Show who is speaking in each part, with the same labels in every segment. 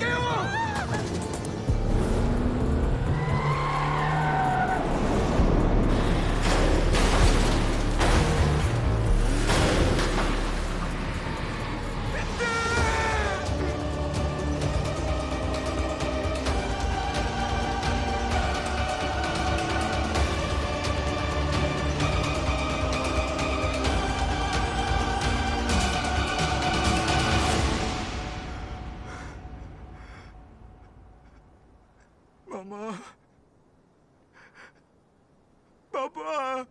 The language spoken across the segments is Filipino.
Speaker 1: kayo! Mama. Papa.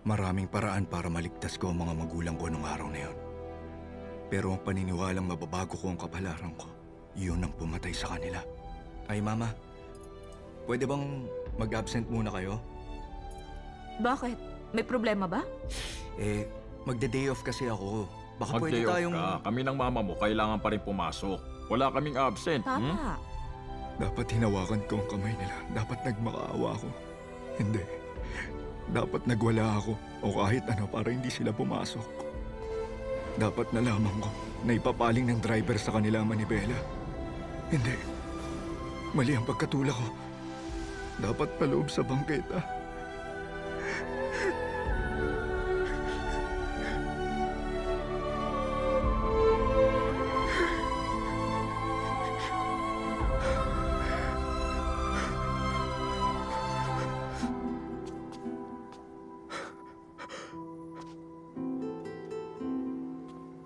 Speaker 1: Maraming paraan para maligtas ko ang mga magulang ko nung araw na yon. Pero ang paniniwalang mababago ko ang kapalaran ko, yun ang pumatay sa kanila. Ay, Mama, pwede bang mag-absent muna kayo?
Speaker 2: Bakit? May problema ba?
Speaker 1: Magde-day off kasi ako. Baka
Speaker 3: Mag-day
Speaker 1: pwede
Speaker 3: off
Speaker 1: tayong...
Speaker 3: ka. Kami ng mama mo, kailangan pa rin pumasok. Wala kaming absent.
Speaker 2: Tama.
Speaker 1: Dapat hinawakan ko ang kamay nila. Dapat nagmakaawa ako. Hindi. Dapat nagwala ako o kahit ano para hindi sila pumasok. Dapat nalaman ko na ipapaling ng driver sa kanila ang manibela. Hindi. Mali ang pagkatulak ko. Dapat paloob sa bangketa.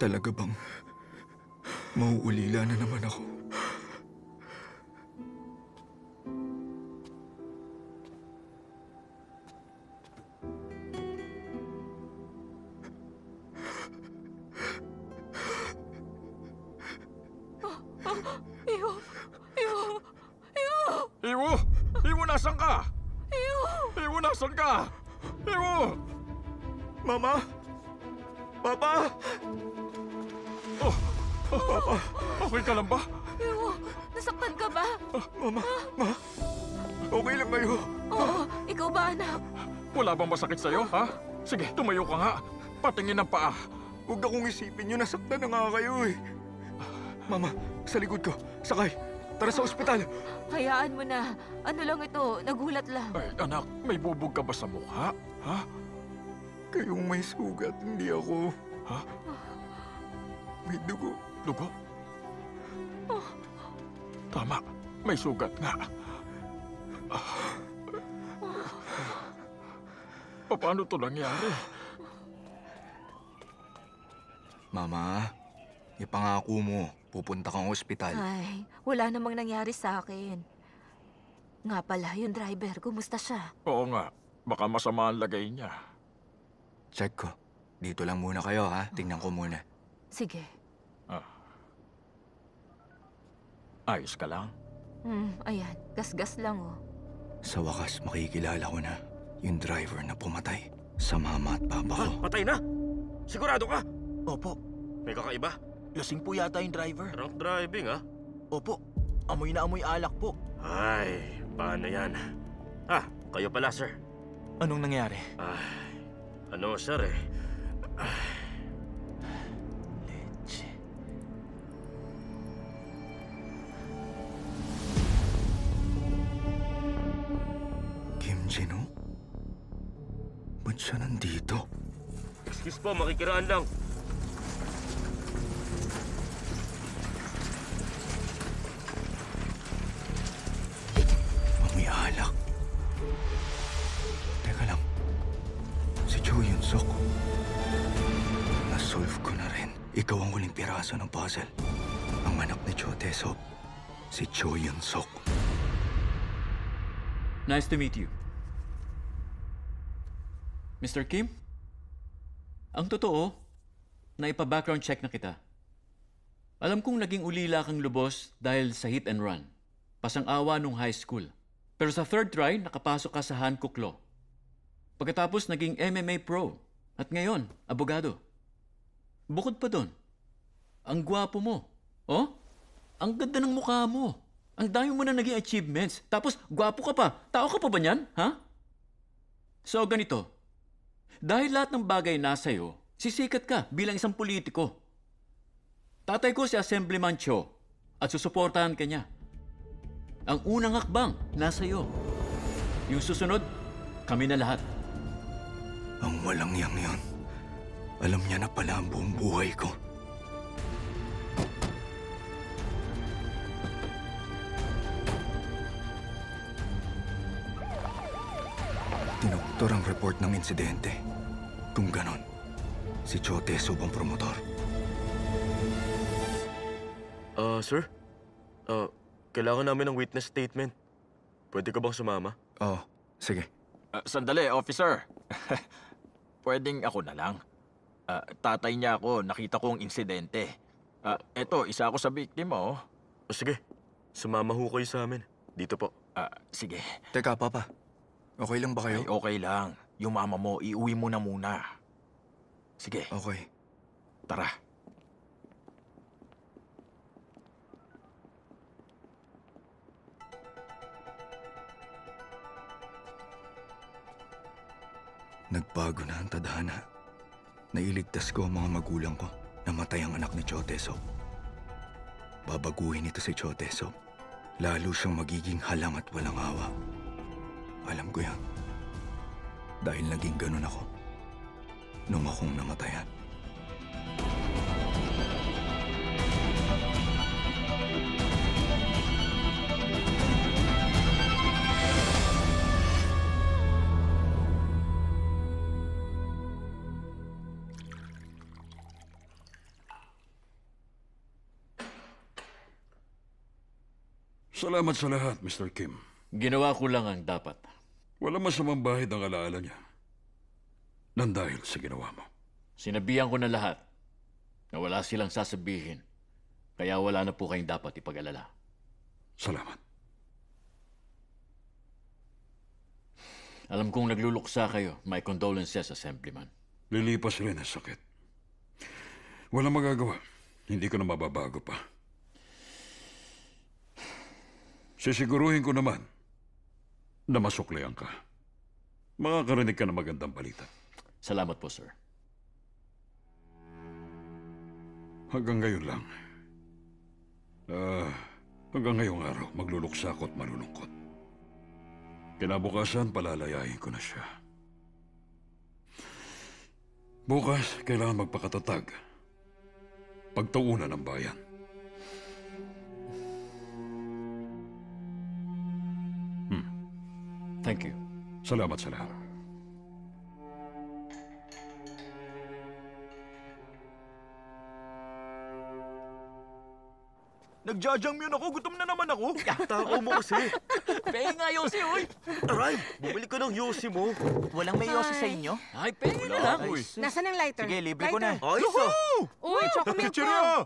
Speaker 1: Talaga bang mauulila na naman ako?
Speaker 3: Iwo! Iwo, nasan ka? Iwo, nasan ka? Iwo!
Speaker 1: Mama! Papa!
Speaker 3: Papa, okay ka lang ba?
Speaker 2: Ew, nasaktan ka ba?
Speaker 1: Mama! Okay lang kayo?
Speaker 2: Oo, ikaw ba anak?
Speaker 3: Wala bang masakit sa'yo, ha? Sige, tumayo ka nga. Patingin ng paa.
Speaker 1: Huwag akong isipin yun. Nasaktan na nga kayo eh. Mama, sa likod ko. Sakay. Tara sa ospital.
Speaker 2: Hayaan mo na. Ano lang ito, nagulat lang.
Speaker 3: Ay, anak, may bubog ka ba sa mukha? Ha?
Speaker 1: Kayong may sugat, hindi ako.
Speaker 3: Ha?
Speaker 1: May dugo.
Speaker 3: Dugo? Tama, may sugat nga. Paano to nangyari?
Speaker 1: Mama, ipangako mo, pupunta kang ospital.
Speaker 2: Ay, wala namang nangyari sa akin. Nga pala, yung driver, kumusta siya?
Speaker 3: Oo nga, baka masama ang lagay niya.
Speaker 1: Check ko. Dito lang muna kayo ha. Tingnan ko muna.
Speaker 2: Sige.
Speaker 3: Ayos ka lang?
Speaker 2: Ayan, gasgas lang oh.
Speaker 1: Sa wakas, makikilala ko na yung driver na pumatay sa mama at papa ko.
Speaker 4: Patay na? Sigurado ka?
Speaker 5: Opo,
Speaker 4: May kakaiba?
Speaker 5: lasing po yata yung driver.
Speaker 4: Drunk driving, ha?
Speaker 5: Opo, amoy na amoy alak po.
Speaker 4: Ay, paano yan? Kayo pala, sir.
Speaker 5: Anong nangyari?
Speaker 4: Ano, sir, eh?
Speaker 5: Leche.
Speaker 1: Kim Jin-ho? Ba't siya nandito?
Speaker 4: Excuse po, makikiraan lang.
Speaker 1: Amoy alak. Teka lang. Si Cho Yun-sok. Na-solve ko na rin. Ikaw ang huling piraso ng puzzle. Ang anak ni Cho Tae-sop. Si Cho Yun-sok.
Speaker 6: Nice to meet you. Mr. Kim? Ang totoo, naipa-background check na kita. Alam kong naging ulila kang lubos dahil sa hit and run. Pasang-awa nung high school. Pero sa third try, nakapasok ka sa Hankook Law. Pagkatapos naging MMA pro. At ngayon, abogado. Bukod pa doon, ang gwapo mo. Oh? Ang ganda ng mukha mo. Ang dami mo na naging achievements. Tapos, gwapo ka pa. Tao ka pa ba niyan? Ha? So, ganito. Dahil lahat ng bagay nasa iyo, sisikat ka bilang isang politiko. Tatay ko si Assemblyman Cho. at susuportahan ka niya. Ang unang hakbang, nasa iyo. Yung susunod, kami na lahat.
Speaker 1: Ang walang yang yon. Alam niya na pala ang buong buhay ko. Tinuktor ang report ng insidente. Kung ganon, si Chote Sob ang promotor.
Speaker 4: Sir? Kailangan namin ng witness statement. Pwede ka bang sumama?
Speaker 1: Oo, sige.
Speaker 5: Sandali, officer. Pwedeng ako na lang. Tatay niya ako, nakita ko ang insidente. Eto, isa ako sa biktima, oh.
Speaker 4: O sige, sumama ho kayo sa amin. Dito po.
Speaker 5: Sige.
Speaker 1: Teka, Papa. Okay lang ba kayo?
Speaker 5: Ay, okay lang. Yung mama mo, iuwi mo na muna. Sige,
Speaker 1: Okay.
Speaker 5: tara.
Speaker 1: Nagbago na ang tadhana. Nailigtas ko ang mga magulang ko. Namatay ang anak ni Chote Sob. Babaguhin ito si Chote Sob. Lalo siyang magiging halang at walang awa. Alam ko yan. Dahil naging ganun ako. Nung akong namatayan.
Speaker 3: Salamat sa lahat, Mr. Kim.
Speaker 6: Ginawa ko lang ang dapat.
Speaker 3: Wala masamang bahid ang alaala niya. Nang dahil sa ginawa mo.
Speaker 6: Sinabihan ko na lahat na wala silang sasabihin. Kaya wala na po kayong dapat ipag-alala.
Speaker 3: Salamat.
Speaker 6: Alam kong nagluluksa kayo. My condolences, Assemblyman.
Speaker 3: Lilipas rin ang sakit. Walang magagawa. Hindi ko na mababago pa. Sisiguruhin ko naman na masuklayan ka. Makakarinig ka ng magandang balita.
Speaker 6: Salamat po, sir.
Speaker 3: Hanggang ngayon lang. Hanggang ngayong araw, magluluksa ako at malulungkot. Kinabukasan, palalayain ko na siya. Bukas, kailangan magpakatatag. Pagtuunan ng bayan.
Speaker 6: Thank you.
Speaker 3: Salamat sa lahat.
Speaker 5: Nagjajangmyun ako, gutom na naman ako.
Speaker 4: Takaw mo kasi.
Speaker 5: Pengi nga, Yossi, oy.
Speaker 4: Aray, bumili ka ng yosi mo.
Speaker 5: Walang may Yossi sa inyo?
Speaker 6: Ay, pengi na lang.
Speaker 7: Nasaan ang lighter?
Speaker 5: Sige, libre ko na.
Speaker 4: Ayos ah.
Speaker 7: Uy, chocolate ko!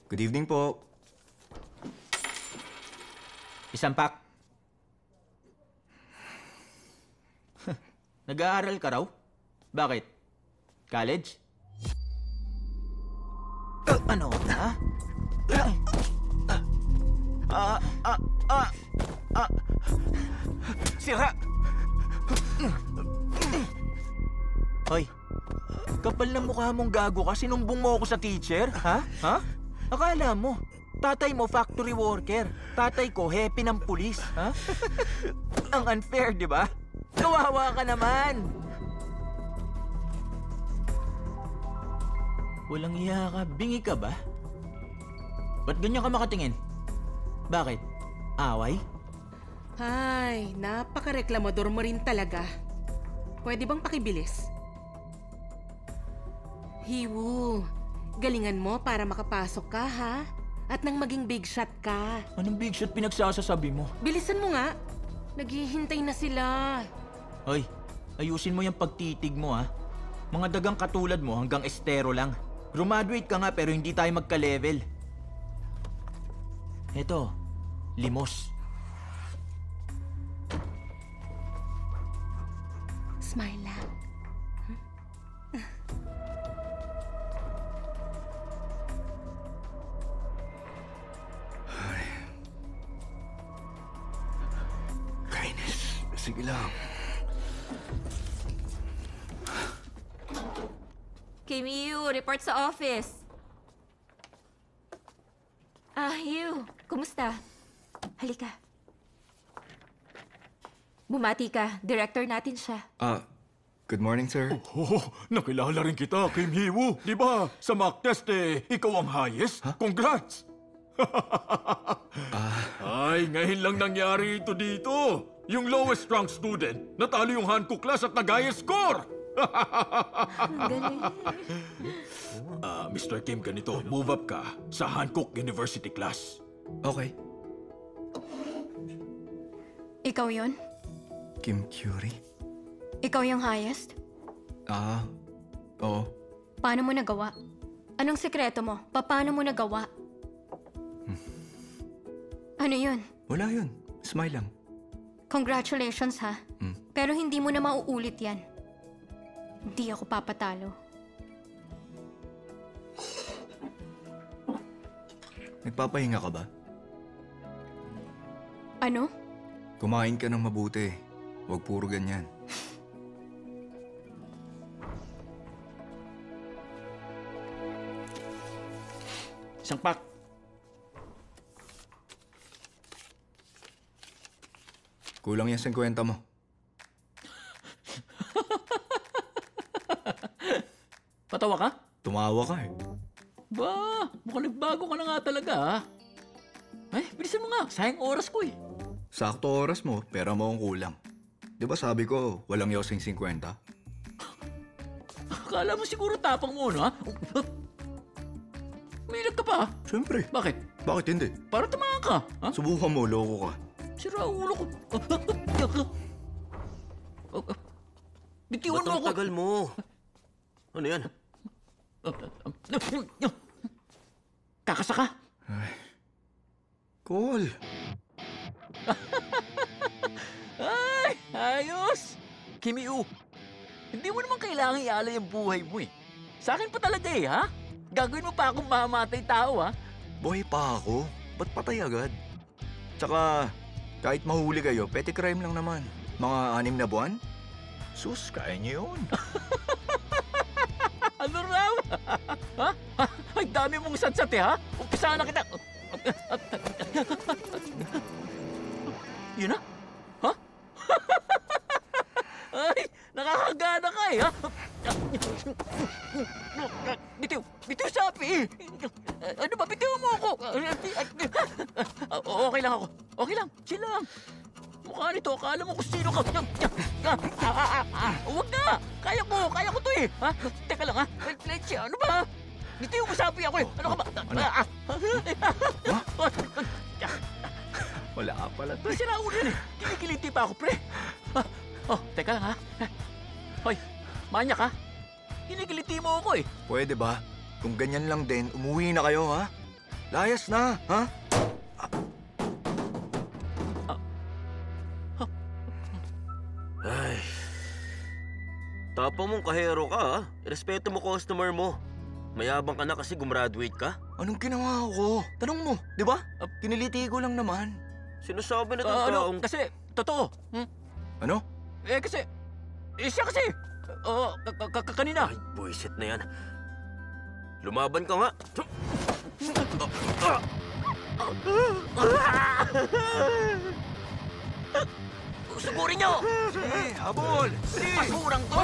Speaker 1: Good evening po.
Speaker 5: Isang pack. Nag-aaral ka raw? Bakit? College? Ano? Ha? Sira! Hoy, kapal na mukha mong gago ka, sinumbong mo ako sa teacher, ha? Ha? Akala mo, tatay mo factory worker, tatay ko hepe ng pulis, ha? Ang unfair, di ba? Kawawa ka naman! Walang iya ka, bingi ka ba? Ba't ganyan ka makatingin? Bakit? Away?
Speaker 7: Ay, napaka-reklamador mo rin talaga. Pwede bang pakibilis? Hiwu, galingan mo para makapasok ka, ha? At nang maging big shot ka.
Speaker 5: Anong big shot pinagsasasabi mo?
Speaker 7: Bilisan mo nga. Naghihintay na sila.
Speaker 5: Hoy, ayusin mo yung pagtitig mo, ha? Mga dagang katulad mo hanggang estero lang. Graduate ka nga pero hindi tayo magka-level. Eto, limos.
Speaker 7: Smile lang.
Speaker 1: Kainis. Sige lang.
Speaker 2: Kim Yu, report sa office. Hugh. Kumusta? Halika. Bumati ka. Director natin siya.
Speaker 1: Good morning, sir.
Speaker 5: Oh, nakilala rin kita, Kim Hee-woo. Di ba? Sa mock test ikaw ang highest. Congrats! Ay, ngayon lang nangyari ito dito. Yung lowest rank student, natalo yung Hankook class at nag-highest score!
Speaker 2: Ang galing.
Speaker 5: Mr. Kim, ganito, move up ka sa Hankook University class.
Speaker 1: Okay.
Speaker 8: Ikaw yon?
Speaker 1: Kim Curie?
Speaker 8: Ikaw yung highest?
Speaker 1: Oo.
Speaker 8: Paano mo nagawa? Anong sekreto mo? Paano mo nagawa? Ano yun?
Speaker 1: Wala yun. Smile lang.
Speaker 8: Congratulations ha. Pero hindi mo na mauulit yan. Hindi ako papatalo.
Speaker 1: Nagpapahinga ka ba?
Speaker 8: Ano?
Speaker 1: Kumain ka ng mabuti. Huwag puro ganyan.
Speaker 6: Isang pack.
Speaker 1: Kulang yung 50 mo.
Speaker 6: Patawa ka?
Speaker 1: Tumawa ka eh.
Speaker 6: Ba, mukhang nagbago ka na nga talaga, ha? Ay, bilisan mo nga. Sayang oras ko, eh.
Speaker 1: Sakto oras mo, pera mo ang kulang. Di ba sabi ko, walang yosing 50?
Speaker 6: Akala mo siguro tapang mo, no, ha? Umilag ka pa, ha?
Speaker 1: Siyempre.
Speaker 6: Bakit?
Speaker 1: Bakit hindi?
Speaker 6: Para tamaan ka, ha?
Speaker 1: Subukan mo, loko ka.
Speaker 6: Sira ulo ko. Bitiwan
Speaker 4: Ba't
Speaker 6: mo
Speaker 4: ang
Speaker 6: ako.
Speaker 4: tagal mo? Ano yan?
Speaker 6: Kakasaka.
Speaker 1: Call.
Speaker 6: Ay, ayos. Kimiu, hindi mo naman kailangan ialay ang buhay mo, eh. Sa akin pa talaga, eh, ha? Gagawin mo pa akong mamamatay tao, ha?
Speaker 1: Buhay pa ako. Ba't patay agad? Tsaka, kahit mahuli kayo, petty crime lang naman. Mga 6 na buwan? Sus, kaya niyo yun.
Speaker 6: Ano raw? Ha? Ay, dami mong satsat, eh, ha? Umpisahan na kita. Yun na? Ha? Ay, nakakagana ka, eh, ha? Bitiw! Bitiw, sapi! Ano ba? Bitiw mo ako! Okay lang ako. Okay lang. Chill lang. Mukha nito, akala mo kung sino ka. Huwag na! Kaya ko to, eh. Ha? Teka lang, ha? Ano ba? Bitiw mo, sapi ako, eh. Ano ka ba?
Speaker 1: Wala ka pala to.
Speaker 6: Sira ulo yan, eh. Kinikiliti pa ako, pre. Oh, teka lang, ha? Hoy, manyak, ha? Kinikiliti mo ako, eh.
Speaker 1: Pwede ba? Kung ganyan lang din, umuwi na kayo, ha? Layas na, ha?
Speaker 4: Ay. Tapang mong kahero ka, ha? Irespeto mo customer mo. Mayabang ka na kasi gumraduate ka.
Speaker 1: Anong ginawa ko? Tanong mo, di ba? Kiniliti ko lang naman.
Speaker 4: Sinasabi na ng
Speaker 6: Ano?
Speaker 4: taong...
Speaker 6: Kasi, totoo.
Speaker 1: Ano?
Speaker 6: Kasi, siya kasi. Kanina.
Speaker 4: Ay, buisit na yan. Lumaban ka nga.
Speaker 6: Sugurin niyo!
Speaker 1: Sige, habol!
Speaker 6: Pasurang to!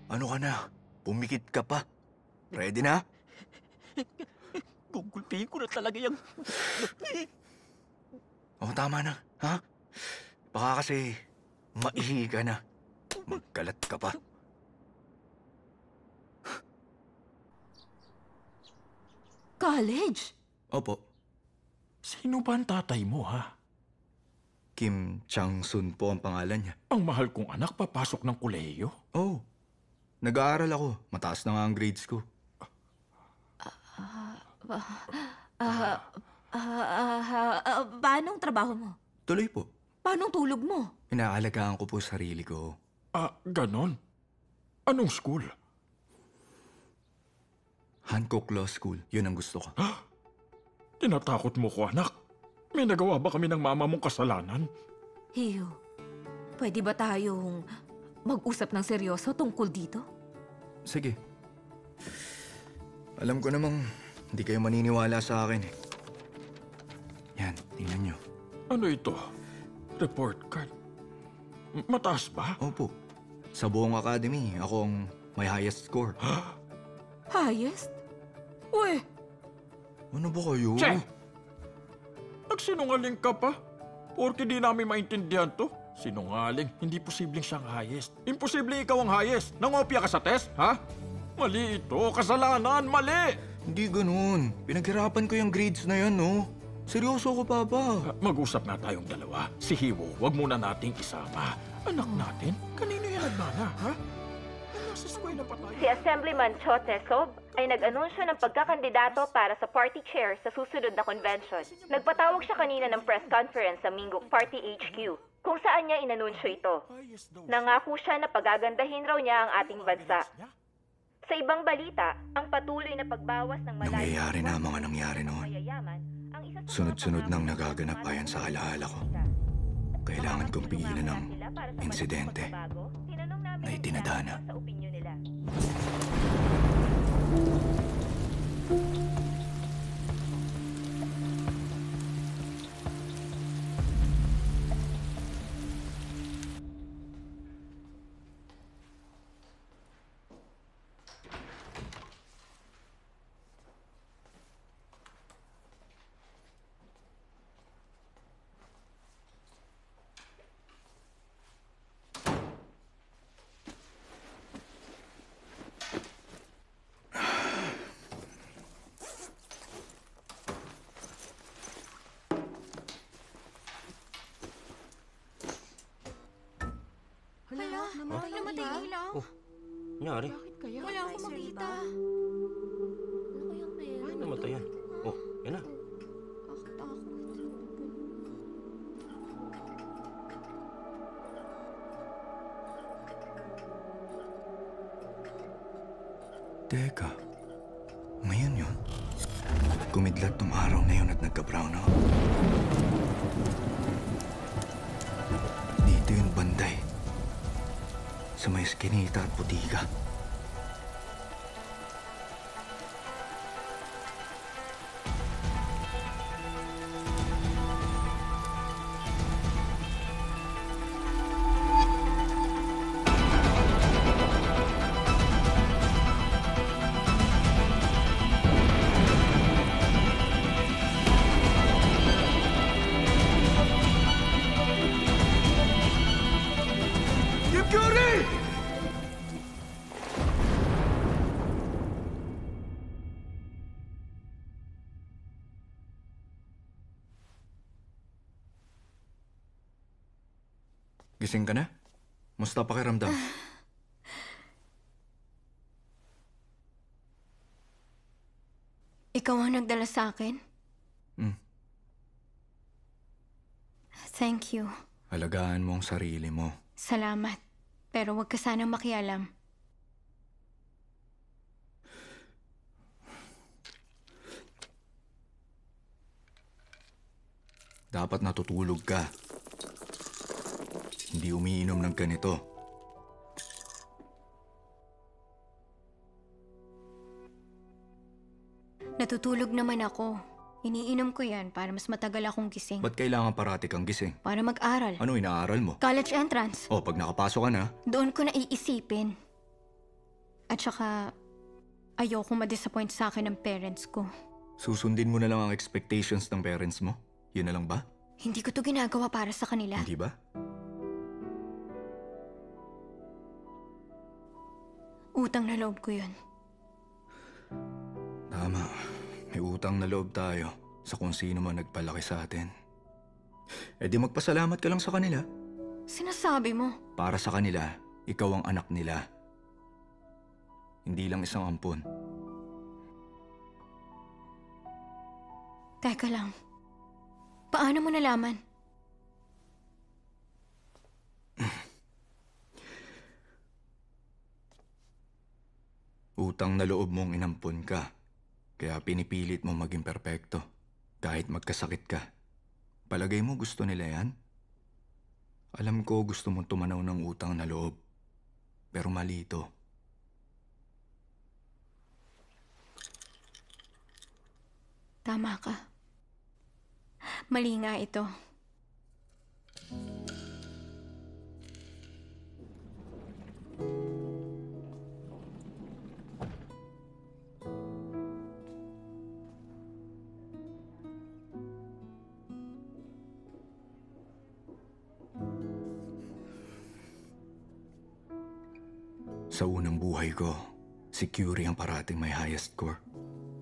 Speaker 1: Ano ka na? Pumikit ka pa. Ready na?
Speaker 6: Gugulpihin ko na talaga yung...
Speaker 1: Tama na, ha? Baka kasi maihi ka na. Magkalat ka pa.
Speaker 2: College?
Speaker 1: Opo,
Speaker 5: Sino ba ang tatay mo, ha?
Speaker 1: Kim Chang-sun po ang pangalan niya.
Speaker 5: Ang mahal kong anak papasok ng kolehiyo.
Speaker 1: Oh, nag-aaral ako. Mataas na nga ang grades ko.
Speaker 2: Paanong trabaho mo?
Speaker 1: Tuloy po.
Speaker 2: Paanong tulog mo?
Speaker 1: Inaalagaan ko po sarili ko.
Speaker 5: Ganon. Anong school?
Speaker 1: Hancock Law School. Yun ang gusto ko.
Speaker 9: Tinatakot mo ko, anak. May nagawa ba kami ng mama mong kasalanan?
Speaker 2: Hiyo, pwede ba tayong mag-usap ng seryoso tungkol dito?
Speaker 1: Sige. Alam ko namang hindi kayo maniniwala sa akin eh. Yan, tingnan nyo.
Speaker 9: Ano ito? Report card. Mataas ba?
Speaker 1: Opo. Sa buong academy, ako ang may highest score.
Speaker 2: Highest? Uy,
Speaker 1: Ano ba kayo?
Speaker 9: Che! Nagsinungaling ka pa? Porke di namin maintindihan to. Sinungaling, hindi posibleng siyang highest. Imposible ikaw ang highest. Nangopya ka sa test, ha? Mali ito, kasalanan, mali!
Speaker 1: Hindi ganun. Pinaghirapan ko yung grades na yan, no? Seryoso ko, Papa.
Speaker 9: Mag-usap na tayong dalawa. Si Hiwo, wag muna nating isama. Anak natin, kanino yan nagmana, ha? Nasa eskwela pa tayo.
Speaker 10: Si Assemblyman Chote Sob ay nag-anunsyo ng pagkakandidato para sa party chair sa susunod na convention. Nagpatawag siya kanina ng press conference sa Minggok Party HQ, kung saan niya inanunsyo ito. Nangako siya na pagagandahin raw niya ang ating bansa. Sa ibang balita, ang patuloy na pagbawas ng
Speaker 1: Nangyayari na ang mga nangyari noon. Sunod-sunod nang nagaganap ayon sa alaala ko. Kailangan kong pigilan ng insidente na itinadhana.
Speaker 8: Hala, namatay ang ilaw.
Speaker 4: Nangyari?
Speaker 8: Wala akong makita.
Speaker 4: Ano namatay yan? Oh, yan na.
Speaker 8: Kakatakot.
Speaker 1: Teka, ngayon yun? Kumidlat tong araw na yun at nagka-brown out. Dito yung banday. Sa may eskinita at putika. Gising ka na? Musta pakiramdam?
Speaker 8: Ikaw ang nagdala sa akin? Thank you.
Speaker 1: Alagaan mo ang sarili mo.
Speaker 8: Salamat. Pero wag ka sanang makialam.
Speaker 1: Dapat natutulog ka. Hindi umiinom ng ganito.
Speaker 8: Natutulog naman ako. Iniinom ko yan para mas matagal akong gising.
Speaker 1: Ba't kailangan parati kang gising?
Speaker 8: Para mag-aral.
Speaker 1: Ano inaaral mo?
Speaker 8: College entrance.
Speaker 1: O, pag nakapasok ka na,
Speaker 8: Doon ko naiisipin. At saka, ayoko ma-disappoint sa akin ng parents ko.
Speaker 1: susundin mo na lang ang expectations ng parents mo? Yun na lang ba?
Speaker 8: Hindi ko to ginagawa para sa kanila.
Speaker 1: Hindi ba?
Speaker 8: Utang na loob ko yun.
Speaker 1: Tama. May utang na loob tayo sa kung sino man nagpalaki sa atin. Eh di magpasalamat ka lang sa kanila.
Speaker 8: Sinasabi mo.
Speaker 1: Para sa kanila, ikaw ang anak nila. Hindi lang isang ampon.
Speaker 8: Teka lang. Paano mo nalaman?
Speaker 1: Utang na loob mong inampun ka. Kaya pinipilit mo maging perpekto. Kahit magkasakit ka. Palagay mo gusto nila yan? Alam ko gusto mong tumanaw ng utang na loob. Pero mali ito.
Speaker 8: Tama ka. Mali nga ito.
Speaker 1: Sa unang buhay ko, si Curie ang parating may highest score.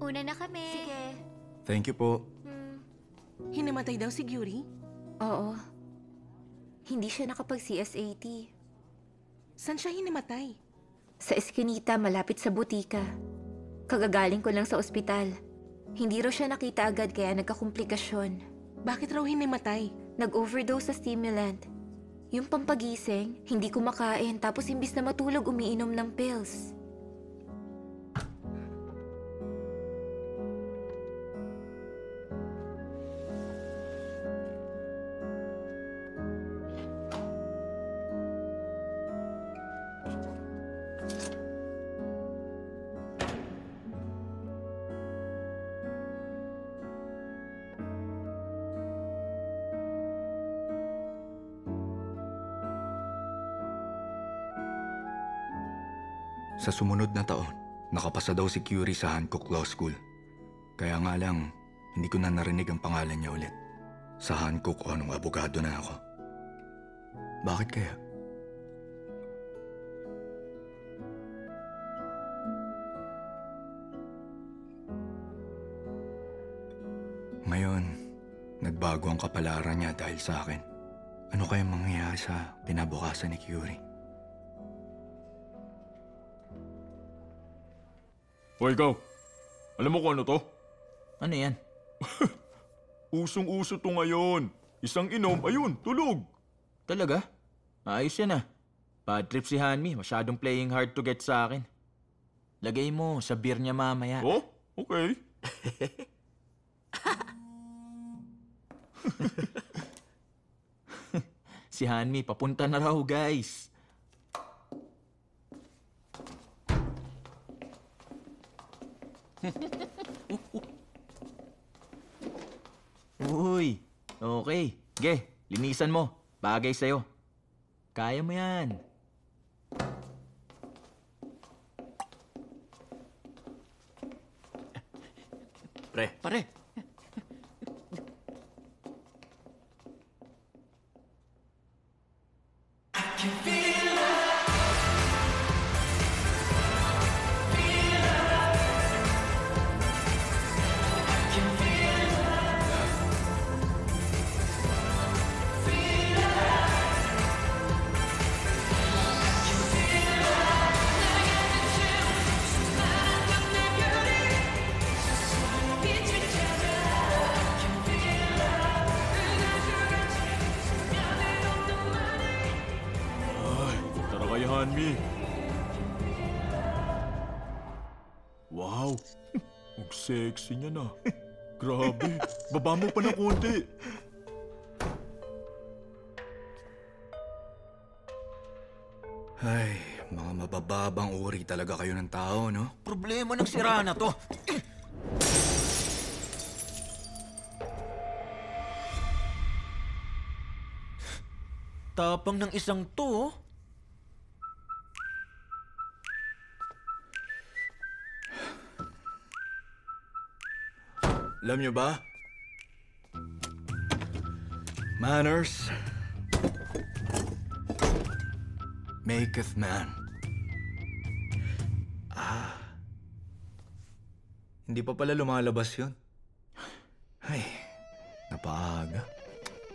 Speaker 8: Una na kami.
Speaker 2: Sige.
Speaker 1: Thank you po.
Speaker 7: Hinamatay daw si Gyuri?
Speaker 2: Oo. Hindi siya nakapag-CSAT.
Speaker 7: Saan siya hinamatay?
Speaker 2: Sa Eskinita, malapit sa butika. Kagagaling ko lang sa ospital. Hindi raw siya nakita agad kaya nagkakomplikasyon.
Speaker 7: Bakit raw hinamatay?
Speaker 2: Nag-overdose sa stimulant. Yung pampagising, hindi kumakain tapos imbis na matulog umiinom ng pills.
Speaker 1: Sa sumunod na taon, nakapasa daw si Curie sa Hancock Law School. Kaya nga lang, hindi ko na narinig ang pangalan niya ulit. Sa Hancock o nung abogado na ako. Bakit kaya? Ngayon, nagbago ang kapalaran niya dahil sa akin. Ano kayang mangyayari sa kinabukasan ni Curie?
Speaker 9: O ikaw, alam mo kung ano to?
Speaker 5: Ano yan?
Speaker 9: Usong-uso to ngayon. Isang inom, ayun, tulog.
Speaker 5: Talaga? Ayos yan ah. Bad trip si Hanmi. Masyadong playing hard to get sa akin. Lagay mo sa beer niya mamaya.
Speaker 9: Oh, okay.
Speaker 5: Si Hanmi, papunta na raw guys. Uy, okay. Ge, linisan mo. Bagay sa'yo. Kaya mo yan.
Speaker 4: Pre,
Speaker 6: Pare,
Speaker 9: Tara kay Hanmi. Wow, ang sexy niya na. Grabe, baba mo pa ng konti.
Speaker 1: Ay, mga mabababang uri talaga kayo ng tao, no?
Speaker 5: Problema ng sira na to. Tapang ng isang to, oh.
Speaker 1: Alam niyo ba? Manners maketh man. Hindi pa pala lumalabas yun. Ay, napaaga.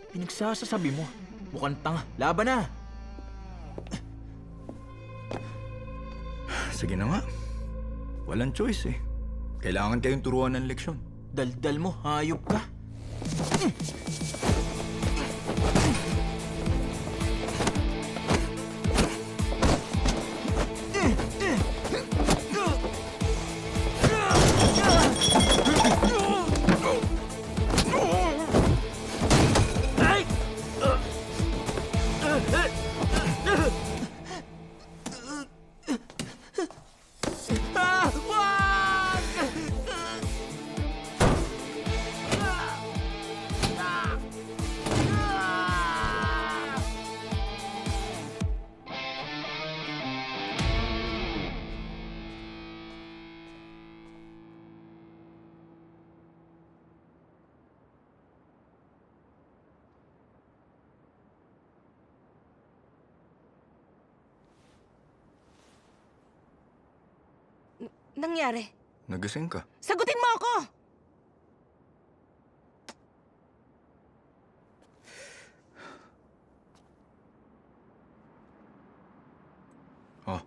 Speaker 5: Pinagsasasabi mo. Mukhang tanga. Laban na!
Speaker 1: Sige na nga. Walang choice eh. Kailangan kayong turuan ng leksyon.
Speaker 5: Daldal mo, hayop ka.
Speaker 7: Nangyari?
Speaker 1: Nagising ka.
Speaker 7: Sagutin mo ako!
Speaker 1: Oh,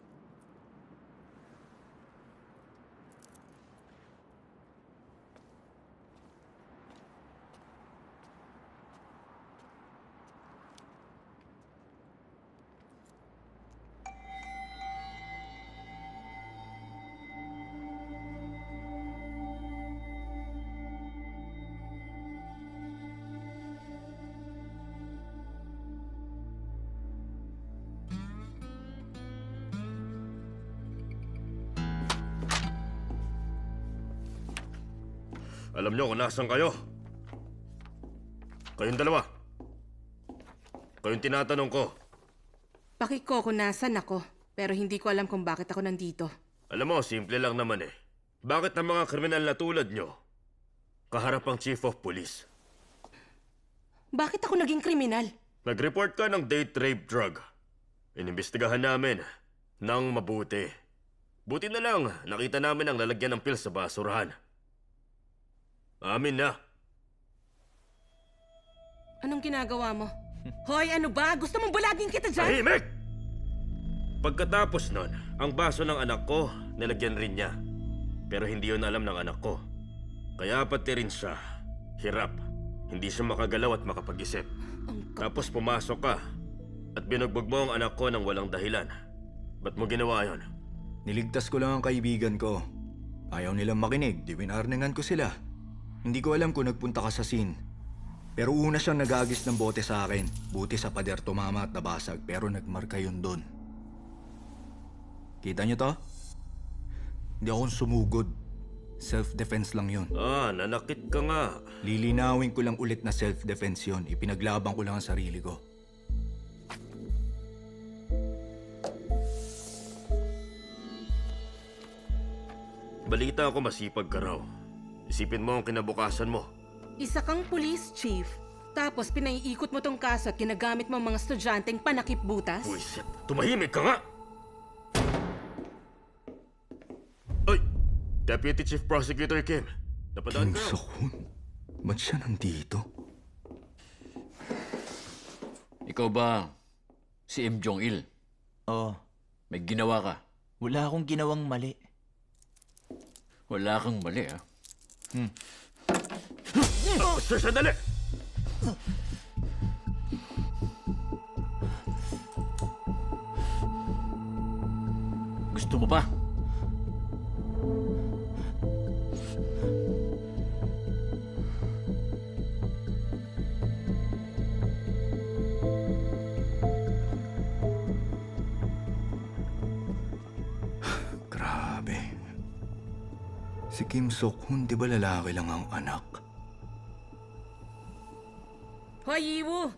Speaker 4: Alam niyo kung nasan kayo? Kayong dalawa. Kayong tinatanong ko.
Speaker 7: Pakiko kung nasan ako, pero hindi ko alam kung bakit ako nandito.
Speaker 4: Alam mo, simple lang naman eh. Bakit ang mga kriminal na tulad nyo kaharap ang Chief of Police?
Speaker 7: Bakit ako naging kriminal?
Speaker 4: Nag-report ka ng date rape drug. Inimbestigahan namin ng mabuti. Buti na lang, nakita namin ang lalagyan ng pills sa basurahan. Amin na.
Speaker 7: Anong ginagawa mo? Hoy, ano ba? Gusto mong bulagin kita dyan?
Speaker 4: Tahimik! Pagkatapos nun, ang baso ng anak ko, nilagyan rin niya. Pero hindi yun alam ng anak ko. Kaya pati rin siya, hirap. Hindi siya makagalaw at makapag-isip. Tapos pumasok ka at binugbog mo ang anak ko ng walang dahilan. Ba't mo ginawa yon?
Speaker 1: niligtas ko lang ang kaibigan ko. Ayaw nilang makinig, di winarningan ko sila. Hindi ko alam kung nagpunta ka sa scene. Pero una siyang nag-agis ng bote sa akin. Buti sa pader tumama at nabasag, pero nagmarka yun doon. Kita niyo to? Hindi akong sumugod. Self-defense lang yun.
Speaker 4: Nanakit ka nga.
Speaker 1: Lilinawin ko lang ulit na self-defense yun. Ipinaglaban ko lang ang sarili ko.
Speaker 4: Balita ako masipag ka raw. Isipin mo ang kinabukasan mo.
Speaker 7: Isa kang police chief, tapos pinaiikot mo tong kaso at ginagamit mo ang mga estudyanteng panakip butas?
Speaker 4: Buisit, tumahimik ka nga! Ay! Deputy Chief Prosecutor Kim, napadaan
Speaker 1: Kim
Speaker 4: ka?
Speaker 1: Sok-hun? Ba't siya nandito?
Speaker 6: Ikaw ba si Im Jong-il?
Speaker 5: Oo.
Speaker 6: May ginawa ka?
Speaker 5: Wala akong ginawang mali.
Speaker 6: Wala kang mali, ah.
Speaker 4: Sir, sandali!
Speaker 6: Gusto mo pa?
Speaker 1: Grabe. Si Kim Sok-hun, di ba lalaki lang ang anak?
Speaker 7: Hoy, Yiwoo!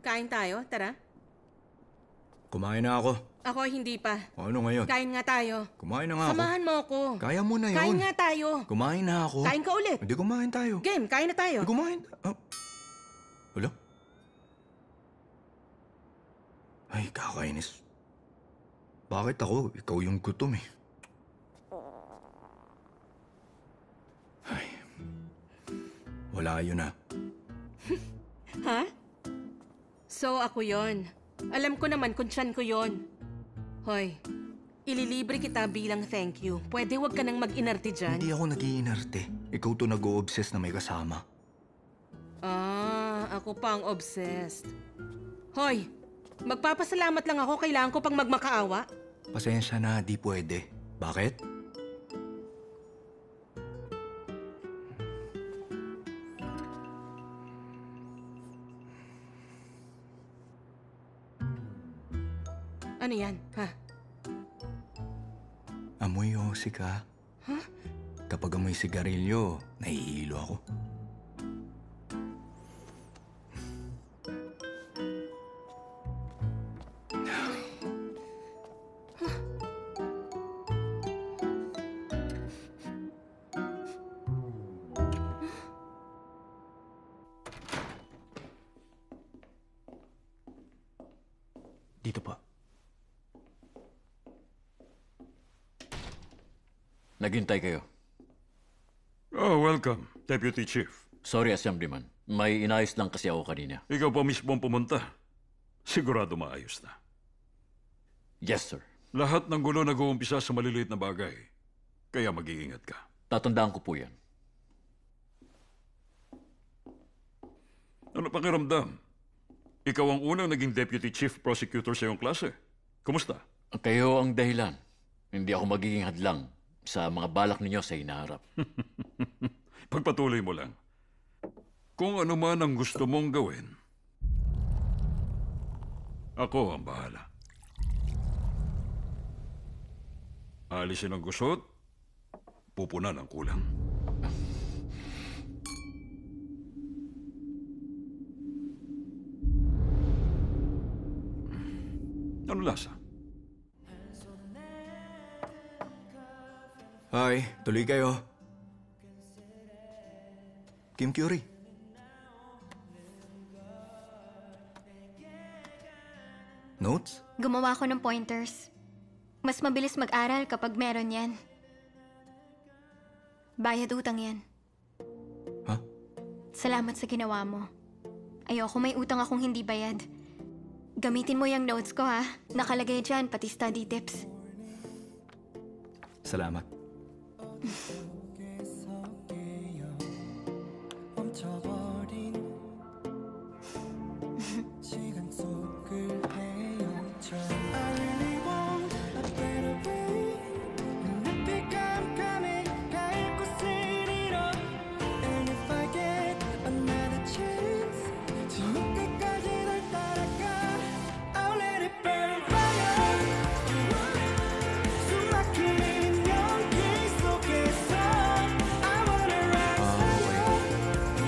Speaker 7: Kain tayo, tara.
Speaker 1: Kumain na ako.
Speaker 7: Ako hindi pa.
Speaker 1: Ano ngayon?
Speaker 7: Kain nga tayo.
Speaker 1: Kumain na nga ako.
Speaker 7: Samahan mo ako.
Speaker 1: Kaya mo na yun.
Speaker 7: Kain nga tayo.
Speaker 1: Kumain na ako.
Speaker 7: Kain ka ulit.
Speaker 1: Hindi kumain tayo.
Speaker 7: Game, kain na tayo.
Speaker 1: Hindi kumain. Wala? Ay, kakainis. Bakit ako? Ikaw yung gutom eh. Ay. Wala yun ah.
Speaker 7: Ha? So, ako yon. Alam ko naman kung tiyan ko yon. Hoy, ililibre kita bilang thank you. Pwede wag ka nang mag-inarte dyan?
Speaker 1: Hindi ako nag-iinarte. Ikaw to nag-o-obsess na may kasama.
Speaker 7: Ako pa ang obsessed. Hoy, magpapasalamat lang ako. Kailangan ko pang magmakaawa.
Speaker 1: Pasensya na, di pwede. Bakit?
Speaker 7: Ano yan, ha?
Speaker 1: Amoy yosi ka.
Speaker 7: Huh?
Speaker 1: Kapag amoy sigarilyo, nahihilo ako.
Speaker 5: Dito po.
Speaker 6: Naghintay kayo.
Speaker 3: Oh, welcome, Deputy Chief.
Speaker 6: Sorry, Assemblyman. May inayos lang kasi ako kanina.
Speaker 3: Ikaw pa mismo ang pumunta. Sigurado maayos na.
Speaker 6: Yes, sir.
Speaker 3: Lahat ng gulo nag-uumpisa sa maliliit na bagay. Kaya mag-iingat ka.
Speaker 6: Tatandaan ko po yan.
Speaker 3: Ano pakiramdam? Ikaw ang unang naging Deputy Chief Prosecutor sa iyong klase. Kumusta?
Speaker 6: Kayo ang dahilan. Hindi ako magiging hadlang sa mga balak ninyo sa hinaharap.
Speaker 3: Pagpatuloy mo lang. Kung ano man ang gusto mong gawin, ako ang bahala. Alisin ang gusot, pupunan ang kulang. Ano lasa?
Speaker 1: Hi, tuloy kayo. Kim Curie. Notes?
Speaker 8: Gumawa ko ng pointers. Mas mabilis mag-aral kapag meron yan. Bayad utang yan.
Speaker 1: Ha?
Speaker 8: Salamat sa ginawa mo. Ayoko may utang akong hindi bayad. Gamitin mo yung notes ko ha. Nakalagay dyan, pati study tips.
Speaker 1: Salamat.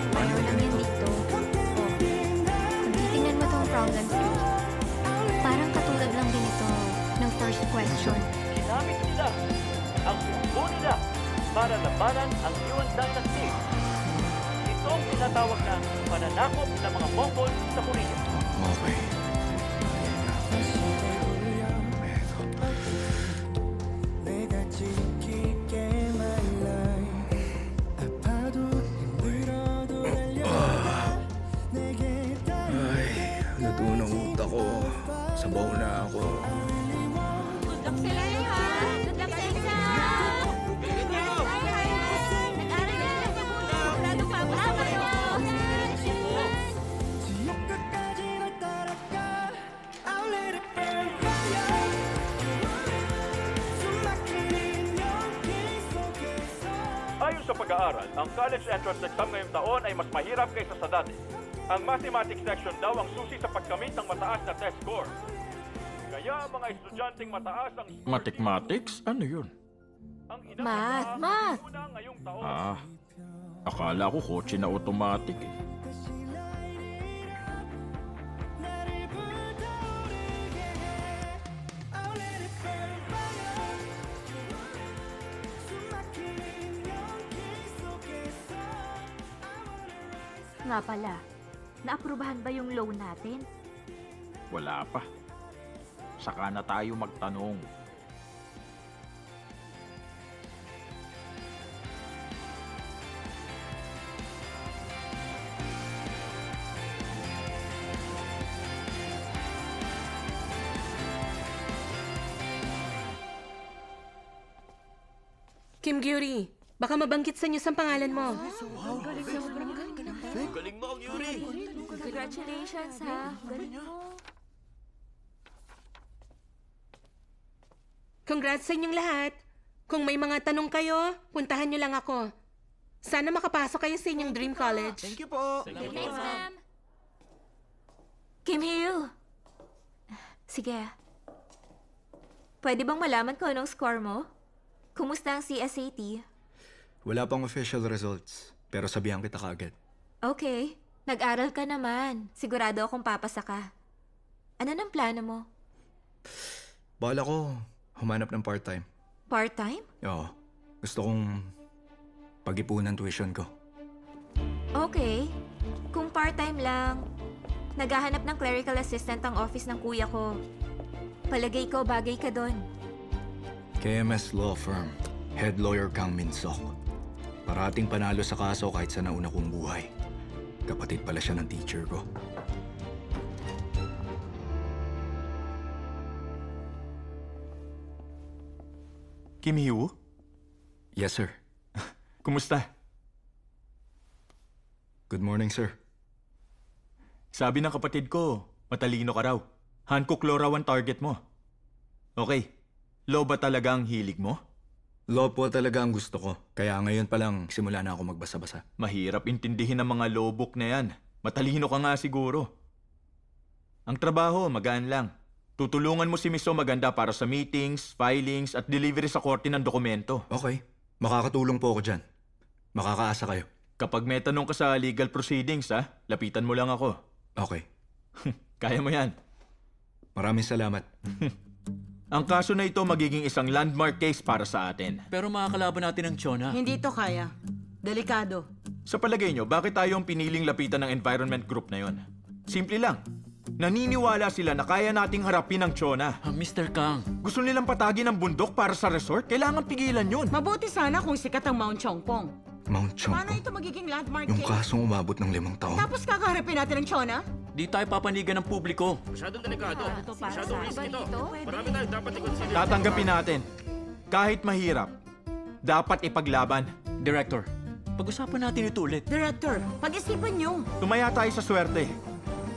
Speaker 8: Paano lang yan dito? Oh, titingnan mo tong problem 3. Parang katulad lang din ito ng first question.
Speaker 11: Ginamit nila ang bumbo nila para labanan ang Yuan Dynasty. Ito ang tinatawag na pananakop ng mga Mongol sa Korea.
Speaker 1: Okay. Ay, luto ng utak ko. Sabaw na ako.
Speaker 2: Good luck sa iyo, ha? Good luck sa exam! Nag-aral na lang sa buhay. Sigurado pa ako sa kayo.
Speaker 9: Ayon sa pag-aaral, ang college entrance exam ngayong taon ay mas mahirap kaysa sa dati. Ang mathematics section daw ang susi sa pagkamit ng mataas na test score. Kaya ang mga estudyanteng mataas ang score
Speaker 5: Mathematics? Ano yun?
Speaker 9: ang
Speaker 2: Math.
Speaker 9: una ngayong taon.
Speaker 5: Akala ko kotse na automatic eh.
Speaker 10: Nga pala, naaprubahan ba yung loan natin?
Speaker 5: Wala pa. Saka na tayo magtanong.
Speaker 7: Kim Gyuri, baka mabangkit sa news ang pangalan mo.
Speaker 4: Galing mo, Yuri!
Speaker 2: Congratulations, ha? Galing mo.
Speaker 7: Congrats sa inyong lahat. Kung may mga tanong kayo, puntahan nyo lang ako. Sana makapasok kayo sa inyong dream college.
Speaker 5: Thank you po.
Speaker 2: Thanks, ma'am. Kim Hyo. Sige. Pwede bang malaman ko anong score mo? Kumusta ang CSAT?
Speaker 1: Wala pang official results, pero sabihan kita kaagad.
Speaker 2: Okay. Nag-aral ka naman. Sigurado akong papasa ka. Ano nang plano mo?
Speaker 1: Bala ko, humanap ng part-time.
Speaker 2: Part-time?
Speaker 1: Oo. Gusto kong pag-ipunan tuition ko.
Speaker 2: Okay. Kung part-time lang, naghahanap ng clerical assistant ang office ng kuya ko. Palagay ko bagay ka doon.
Speaker 1: KMS Law Firm. Head lawyer Kang Min Sok. Parating panalo sa kaso kahit sa nauna kong buhay. Kapatid pala siya ng teacher ko.
Speaker 5: Kim Hee-woo?
Speaker 1: Yes, sir.
Speaker 5: Kumusta?
Speaker 1: Good morning, sir.
Speaker 5: Sabi ng kapatid ko, matalino ka raw. Hankook Law raw ang target mo. Okay, law ba talaga ang hilig mo?
Speaker 1: Law po talaga ang gusto ko. Kaya ngayon pa lang simula na ako magbasa-basa.
Speaker 5: Mahirap intindihin ang mga law book na yan. Matalino ka nga siguro. Ang trabaho, magaan lang. Tutulungan mo si Miso maganda para sa meetings, filings, at delivery sa korte ng dokumento.
Speaker 1: Okay. Makakatulong po ako dyan. Makakaasa kayo.
Speaker 5: Kapag may tanong ka sa legal proceedings, lapitan mo lang ako.
Speaker 1: Okay.
Speaker 5: Kaya mo yan.
Speaker 1: Maraming salamat.
Speaker 5: Ang kaso na ito magiging isang landmark case para sa atin.
Speaker 6: Pero makakalaban natin ang Chona.
Speaker 7: Hindi to kaya. Delikado.
Speaker 5: Sa palagay nyo, bakit tayo ang piniling lapitan ng environment group na yon? Simple lang. Naniniwala sila na kaya nating harapin ang Chona.
Speaker 6: Mr. Kang.
Speaker 5: Gusto nilang patagin ang bundok para sa resort? Kailangan pigilan yun.
Speaker 7: Mabuti sana kung sikat ang Mount Chongpong.
Speaker 1: Mount
Speaker 7: Paano
Speaker 1: Chongpong?
Speaker 7: ito magiging landmark
Speaker 1: Yung
Speaker 7: case?
Speaker 1: kasong umabot ng 5 taon.
Speaker 7: Tapos kakaharapin natin ang Chona?
Speaker 6: Di tayo papanigan ng publiko.
Speaker 4: Masyadong delikado.
Speaker 2: para
Speaker 4: Masyadong
Speaker 2: sa
Speaker 4: risky
Speaker 2: iba
Speaker 4: to.
Speaker 2: dito?
Speaker 4: Marami tayong dapat i-consider.
Speaker 5: Tatanggapin natin. Kahit mahirap, dapat ipaglaban.
Speaker 6: Director, pag-usapan natin ito ulit.
Speaker 7: Director, pag-isipan niyo.
Speaker 5: Tumaya tayo sa swerte.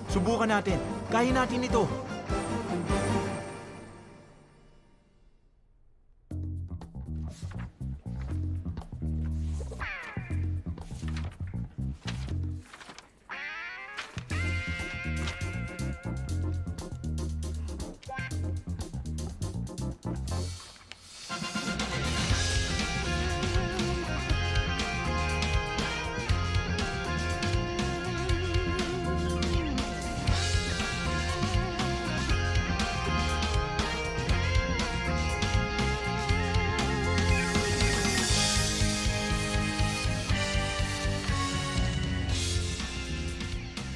Speaker 5: Subukan natin. Kaya natin ito.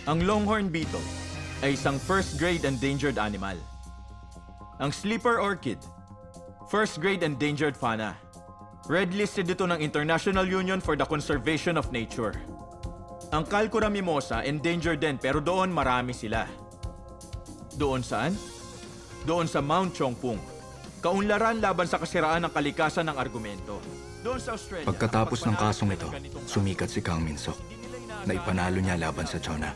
Speaker 5: Ang longhorn beetle ay isang first-grade endangered animal. Ang sleeper orchid, first-grade endangered fauna. Red-listed ito ng International Union for the Conservation of Nature. Ang Calcura mimosa, endangered din pero doon marami sila. Doon saan? Doon sa Mount Chongpong. Kaunlaran laban sa kasiraan ng kalikasan ng argumento. Doon sa Australia.
Speaker 1: Pagkatapos ng kasong ito, sumikat si Kang Min Sok. Naipanalo niya laban sa Chona.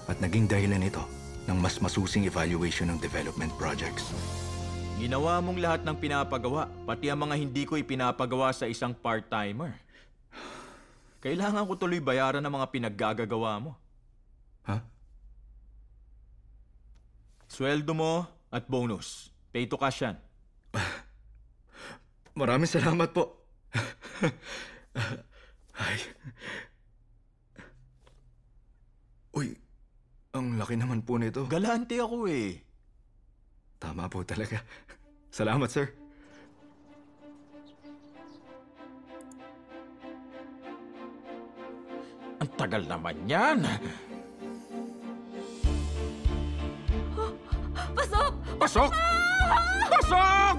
Speaker 1: At naging dahilan ito ng mas masusing evaluation ng development projects.
Speaker 5: Ginawa mong lahat ng pinapagawa, pati ang mga hindi ko ipinapagawa sa isang part-timer. Kailangan ko tuloy bayaran ng mga pinaggagawa mo.
Speaker 1: Ha?
Speaker 5: Sweldo mo at bonus. Pay to cash yan.
Speaker 1: Maraming salamat po. Ay. Uy, ang laki naman po nito.
Speaker 5: Galante ako eh.
Speaker 1: Tama po talaga. Salamat, sir.
Speaker 5: Ang tagal naman yan.
Speaker 7: Pasok!
Speaker 5: Pasok! Pasok!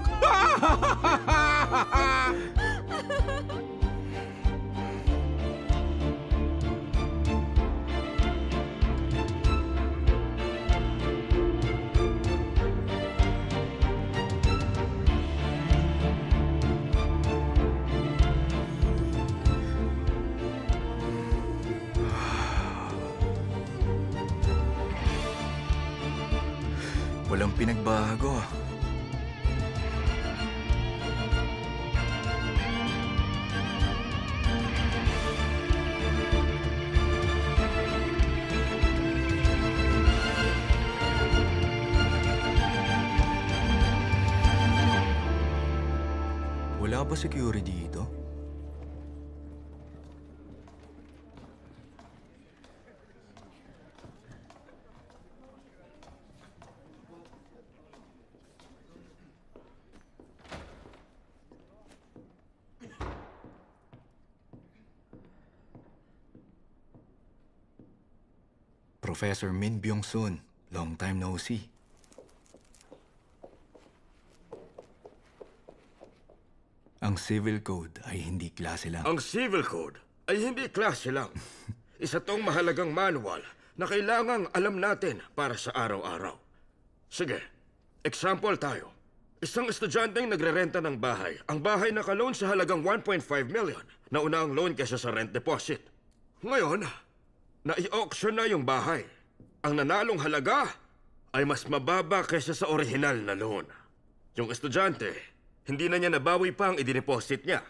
Speaker 1: Walang pinagbago. Wala ba security dito? Professor Min Byung-sun, long time no see. Ang civil code ay hindi klase lang.
Speaker 4: Ang civil code ay hindi klase lang. Isa tong mahalagang manual na kailangang alam natin para sa araw-araw. Sige, example tayo. Isang estudyanteng nagrerenta ng bahay. Ang bahay naka-loan sa halagang 1.5 million. Nauna ang loan kaysa sa rent deposit. Ngayon, nai-auction na yung bahay. Ang nanalong halaga ay mas mababa kaysa sa orihinal na loan. Yung estudyante, hindi na niya nabawi pa ang idineposit niya.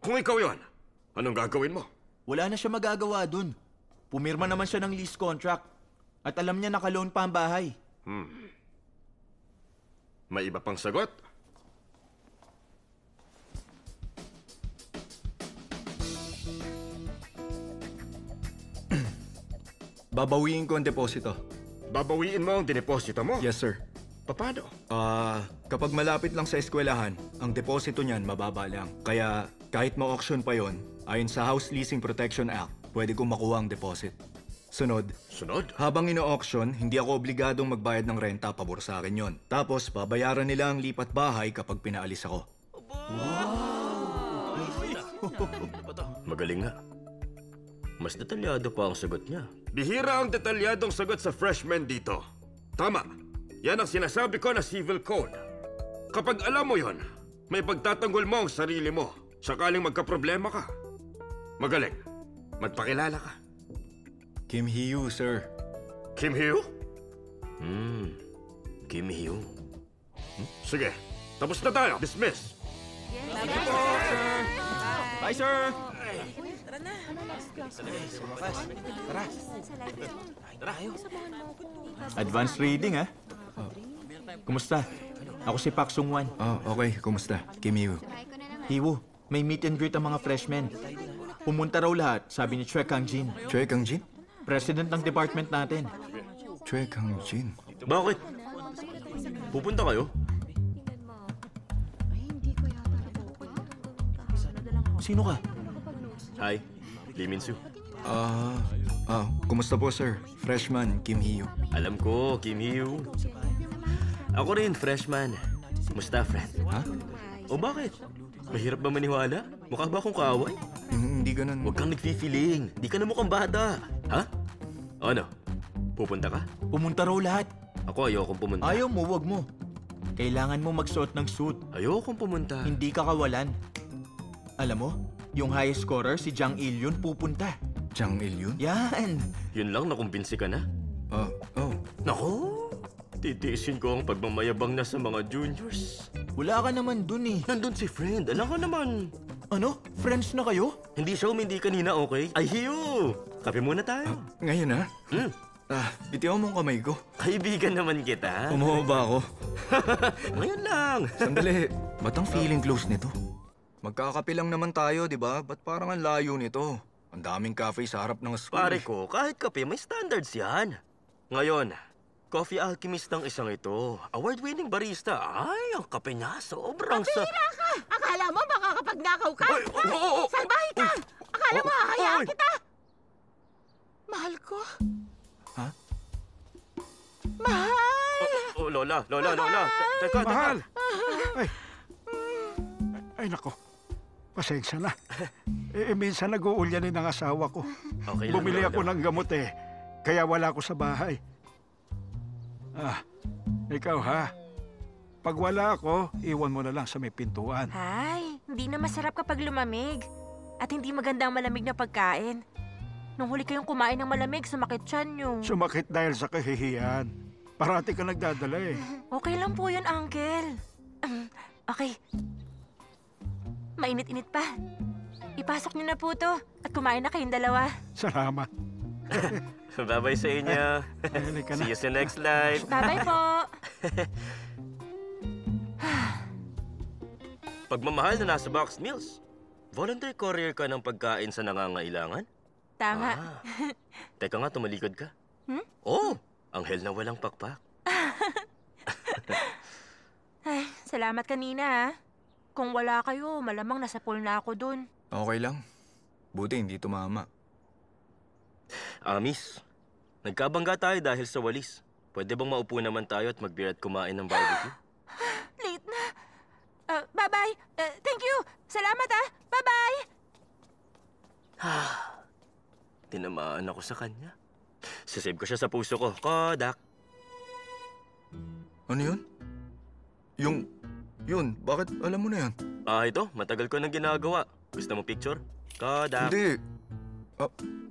Speaker 4: Kung ikaw yon, anong gagawin mo?
Speaker 5: Wala na siya magagawa dun. Pumirma naman siya ng lease contract. At alam niya naka-loan pa ang bahay.
Speaker 4: May iba pang sagot?
Speaker 1: Babawiin ko ang deposito.
Speaker 4: Babawiin mo ang dineposito mo?
Speaker 1: Yes, sir.
Speaker 4: Paano?
Speaker 1: Kapag malapit lang sa eskwelahan, ang deposito niyan mababa lang. Kaya kahit ma-auction pa yon, ayon sa House Leasing Protection Act, pwede kong makuha ang deposit. Sunod, habang ino-auction, hindi ako obligadong magbayad ng renta, pabor sa akin yon. Tapos, babayaran nila ang lipat bahay kapag pinaalis ako.
Speaker 4: Magaling nga. Mas detalyado pa ang sagot niya. Bihira ang detalyadong sagot sa freshman dito. Tama. Yan ang sinasabi ko na civil code. Kapag alam mo yon, may pagtatanggol mo ang sarili mo. Sakaling magkaproblema ka. Magaling. Magpakilala ka.
Speaker 1: Kim Hee-yu, sir.
Speaker 4: Kim Hee-yu? Kim Hee-yu. Sige, tapos na tayo. Dismiss.
Speaker 5: Bye, sir! Advanced reading, ha? Kumusta? Ako si Pak Sung-wan.
Speaker 1: Okay. Kumusta? Kim Hee-yu.
Speaker 5: Hiwo, may meet and greet ang mga freshmen. Pumunta raw lahat, sabi ni Choi Kang-jin.
Speaker 1: Choi Kang-jin?
Speaker 5: President ng department natin.
Speaker 1: Choi Kang-jin?
Speaker 4: Bakit? Pupunta kayo?
Speaker 5: Sino ka?
Speaker 4: Hi, Lee Min-soo.
Speaker 1: Kumusta po, sir? Freshman, Kim Hee-yu.
Speaker 4: Alam ko, Kim Hee-yu. Ako rin, freshman. Kumusta, friend?
Speaker 1: Ha?
Speaker 4: O bakit? Mahirap ba maniwala? Mukha ba akong kaaway?
Speaker 1: Hindi ganun.
Speaker 4: Huwag kang nagfi-feeling. Di ka na mukhang bata. Ha? O ano? Pupunta ka?
Speaker 5: Pumunta raw lahat.
Speaker 4: Ako ayokong pumunta.
Speaker 5: Ayaw mo, wag mo. Kailangan mo magsuot ng suit.
Speaker 4: Ayokong pumunta.
Speaker 5: Hindi ka kawalan. Alam mo, yung high scorer, si Jang Il-yun, pupunta.
Speaker 1: Jang Il-yun?
Speaker 5: Yan!
Speaker 4: Yun lang, nakumbinsi ka na?
Speaker 1: Oh.
Speaker 4: Naku! Titiisin ko ang pagmamayabang na sa mga juniors.
Speaker 5: Wala ka naman dun eh.
Speaker 4: Nandun si friend. Alam ko naman.
Speaker 5: Ano? Friends na kayo?
Speaker 4: Hindi siya umindi kanina, okay? Ay, hiyo! Kape muna tayo.
Speaker 1: Ngayon, ha? Bitiyaw mo ang kamay ko.
Speaker 4: Kaibigan naman kita.
Speaker 1: Umuha ba ako?
Speaker 4: Ngayon lang.
Speaker 1: Sandali. Ba't ang feeling close nito? Magkakape lang naman tayo, di ba? Ba't parang ang layo nito? Ang daming cafe sa harap ng school.
Speaker 4: Pare ko, kahit kape, may standards yan. Ngayon, Coffee Alchemist ang isang ito. Award-winning barista. Ay, ang kape niya sobrang sa...
Speaker 12: Pira ka! Akala mo makakapagnakaw ka?
Speaker 4: Ay, oo!
Speaker 12: Salbahe ka! Akala mo hahayaan kita? Mahal ko.
Speaker 1: Ha?
Speaker 12: Mahal!
Speaker 4: Lola. Teka.
Speaker 13: Mahal! Ay, nako. Pasensya na. Minsan nag-uulyanin ang asawa ko.
Speaker 4: Okay lang,
Speaker 13: Bumili
Speaker 4: Lola.
Speaker 13: ako ng gamot kaya wala ako sa bahay. Ikaw ha. Pag wala ako, iwan mo na lang sa may pintuan.
Speaker 14: Ay, hindi na masarap kapag lumamig. At hindi maganda ang malamig na pagkain. Nung huli kayong kumain ng malamig, sumakit tiyan nyo.
Speaker 13: Sumakit dahil sa kahihiyan. Parati ka nagdadala
Speaker 14: Okay lang po yun, Uncle. Okay. Mainit-init pa. Ipasok niyo na po to at kumain na kayong dalawa.
Speaker 13: Salamat.
Speaker 4: Bye-bye sa inyo. See you sa next life.
Speaker 14: Bye-bye po.
Speaker 4: Pagmamahal na nasa Box Meals. Volunteer courier ka ng pagkain sa nangangailangan?
Speaker 14: Tama.
Speaker 4: Teka nga, tumalikod ka. Oh, anghel na walang pakpak.
Speaker 14: Ay, salamat kanina ha. Kung wala kayo, malamang nasa pool na ako dun.
Speaker 1: Okay lang. Buti hindi tumama.
Speaker 4: Miss, nagkabangga tayo dahil sa walis. Pwede bang maupo naman tayo at mag-beer at kumain ng barbecue?
Speaker 14: Late na. Bye-bye. Bye-bye! Thank you! Salamat Bye-bye!
Speaker 4: Tinamaan ako sa kanya. Sasave ko siya sa puso ko. Kodak.
Speaker 1: Ano yun? Yun, bakit alam mo na yan?
Speaker 4: Ito. Matagal ko nang ginagawa. Gusto mo picture? Kodak.
Speaker 1: Hindi.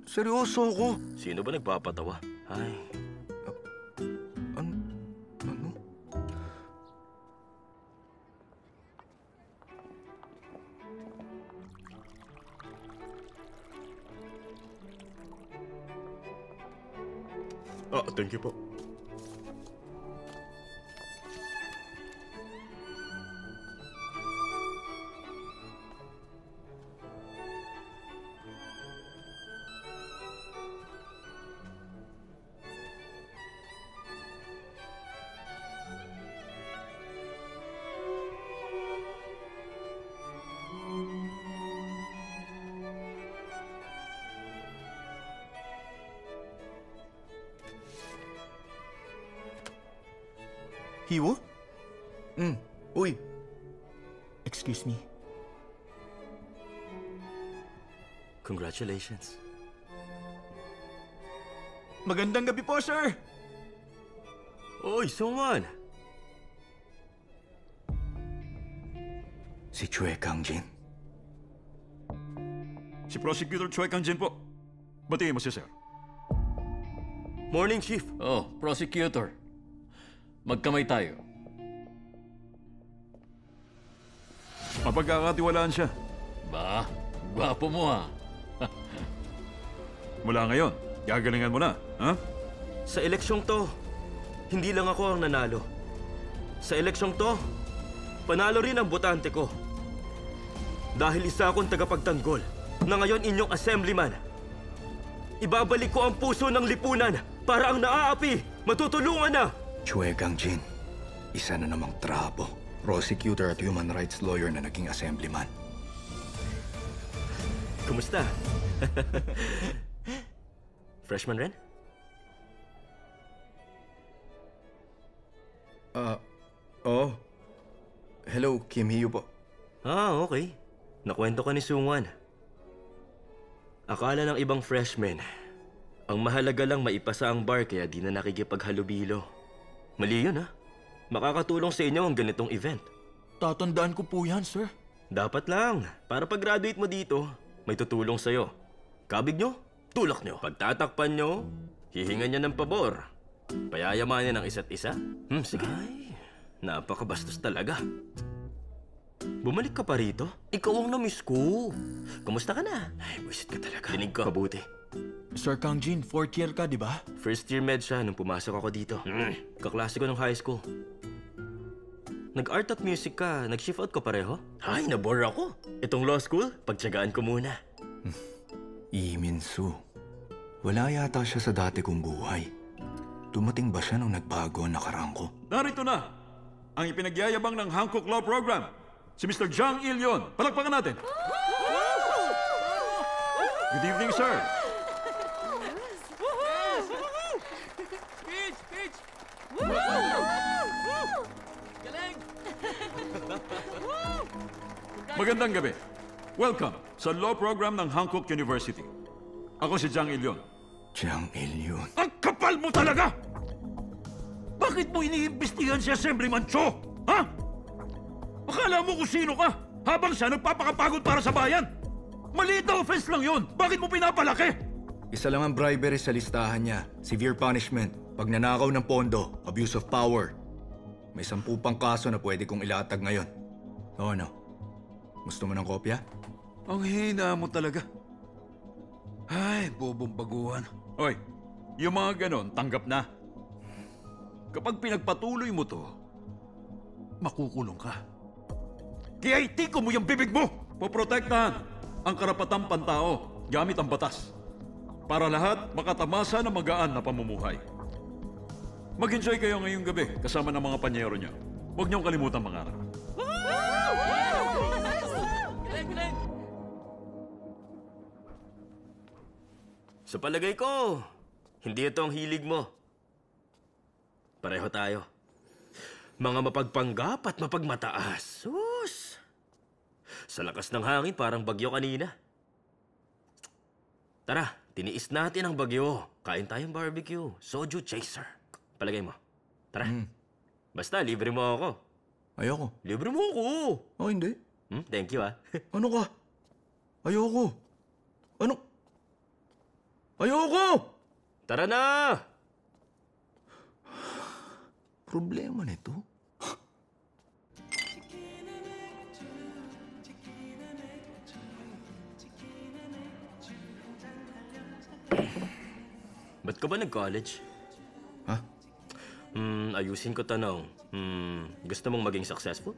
Speaker 1: Seryoso ako.
Speaker 4: Sino ba nagpapatawa? Ay.
Speaker 1: Ano?
Speaker 4: Thank you po.
Speaker 5: Hiwo?
Speaker 1: Uy.
Speaker 5: Excuse me.
Speaker 4: Congratulations.
Speaker 5: Magandang gabi po, sir!
Speaker 4: Oy, Sungwan!
Speaker 1: Si Chue Kang-jin.
Speaker 3: Si Prosecutor Choi Kang-jin po. Batiin mo si sir.
Speaker 4: Morning, Chief.
Speaker 6: Oh, Prosecutor. Magkamay tayo.
Speaker 3: Mapagkakatiwalaan siya.
Speaker 6: Ba, gwapo mo
Speaker 3: Mula ngayon, gagalingan mo na, ha?
Speaker 4: Sa eleksyong to, hindi lang ako ang nanalo. Sa eleksyong to, panalo rin ang botante ko. Dahil isa akong tagapagtanggol na ngayon inyong assemblyman. Ibabalik ko ang puso ng lipunan para ang naaapi matutulungan na.
Speaker 1: Chue Kang-jin, isa na namang trapo. Prosecutor at human rights lawyer na naging assemblyman.
Speaker 4: Kumusta? Freshman rin?
Speaker 1: Oo. Hello, Kim Hyo po.
Speaker 4: Okay. Nakwento ka ni Sungwan. Akala ng ibang freshmen, ang mahalaga lang maipasa ang bar kaya di na nakikipaghalubilo. Mali yun, ha? Makakatulong sa inyo ang ganitong event.
Speaker 5: Tatandaan ko po yan, sir.
Speaker 4: Dapat lang. Para pag-graduate mo dito, may tutulong sa'yo. Kabig nyo, tulak nyo. Pagtatakpan nyo, hihingan niya ng pabor. Payayamanin ang isa't isa. Sige. Ay, napakabastos talaga. Bumalik ka pa rito? Ikaw ang na-miss ko. Kumusta ka na? Ay, buisit ka talaga. Dinig ko. Mabuti.
Speaker 5: Sir Kang-jin, 4th year ka, di ba?
Speaker 4: First year med siya nung pumasok ako dito. Kaklase ko ng high school. Nag-art at music ka, nag-shift out ko pareho? Ay, nabore ako. Itong law school, pagtsagaan ko muna.
Speaker 1: Lee Min-soo. Wala yata siya sa dati kong buhay. Dumating ba siya nung nagbago ang nakaraan ko?
Speaker 3: Narito na ang ipinagyayabang ng Hankook Law Program, si Mr. Jang Il-yon. Palakpakan natin. Good evening, sir.
Speaker 6: Speech! Galing!
Speaker 3: Magandang gabi. Welcome sa Law Program ng Hankook University. Ako si Jang Il-yon.
Speaker 1: Jang Il-yon?
Speaker 3: Ang kapal mo talaga! Bakit mo iniimbestigahan si Assemblyman Cho? Ha? Akala mo kung sino ka habang siya nagpapakapagod para sa bayan? Maliit na offense lang yun. Bakit mo pinapalaki?
Speaker 1: Isa lang ang bribery sa listahan niya. Severe punishment. Pagnanakaw ng pondo. Abuse of power. May 10 pang kaso na pwede kong ilatag ngayon. O ano? Gusto mo ng kopya?
Speaker 3: Ang hina mo talaga. Ay, bobong baguhan. Oy, yung mga ganon, tanggap na. Kapag pinagpatuloy mo to, makukulong ka. Kaya itiko mo yung bibig mo! Poprotektahan ang karapatang pantao gamit ang batas para lahat makatamasa ng magaan na pamumuhay. Mag-enjoy kayo ngayong gabi kasama ng mga panyero niyo. Huwag niyong kalimutan mangarap.
Speaker 4: Sa palagay ko, hindi ito ang hilig mo. Pareho tayo. Mga mapagpanggap at mapagmataas. Sus! Sa lakas ng hangin, parang bagyo kanina. Tara, tiniis natin ang bagyo. Kain tayong barbecue. Soju chaser. Palagay mo. Tara. Basta, libre mo ako.
Speaker 1: Ayoko.
Speaker 4: Libre mo ako.
Speaker 1: Oh, hindi.
Speaker 4: Thank you, ah.
Speaker 1: Ano ka? Ayoko. Ano? Ayoko!
Speaker 4: Tara na!
Speaker 1: Problema nito?
Speaker 4: Ba't ka ba nag-college?
Speaker 1: Ha?
Speaker 4: Ayusin ko tanong. Gusto mong maging successful?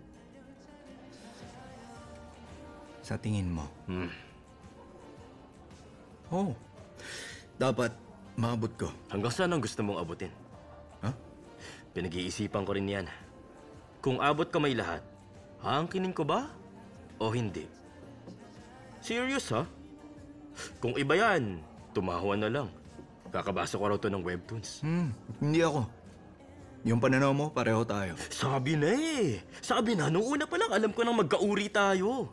Speaker 1: Sa tingin mo? Oh. Dapat maabot ko.
Speaker 4: Hanggang saan ang gusto mong abutin?
Speaker 1: Ha?
Speaker 4: Pinag-iisipan ko rin yan. Kung abot ka may lahat, haangkinin ko ba o hindi? Serious, ha? Kung iba yan, tumahuan na lang. Kakabasa ko raw to ng webtoons.
Speaker 1: Hindi ako. Yung pananaw mo, pareho tayo.
Speaker 4: Sabi na eh. Sabi na, nung una pa lang alam ko nang magkauri tayo.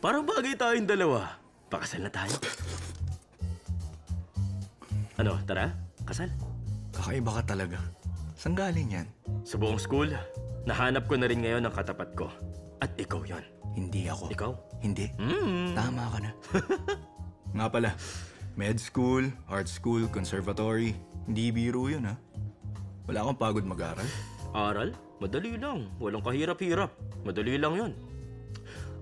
Speaker 4: Parang bagay tayong dalawa. Pakasal na tayo. Ano, tara? Kasal?
Speaker 1: Kakaiba ka talaga. Saan galing yan?
Speaker 4: Sa buong school, nahanap ko na rin ngayon ang katapat ko. At ikaw yon.
Speaker 1: Hindi ako.
Speaker 4: Ikaw?
Speaker 1: Hindi. Tama ka na. Nga pala, med school, art school, conservatory. Hindi biro yun, ha? Wala kang pagod mag-aral?
Speaker 4: Aral? Madali lang. Walang kahirap-hirap. Madali lang yon.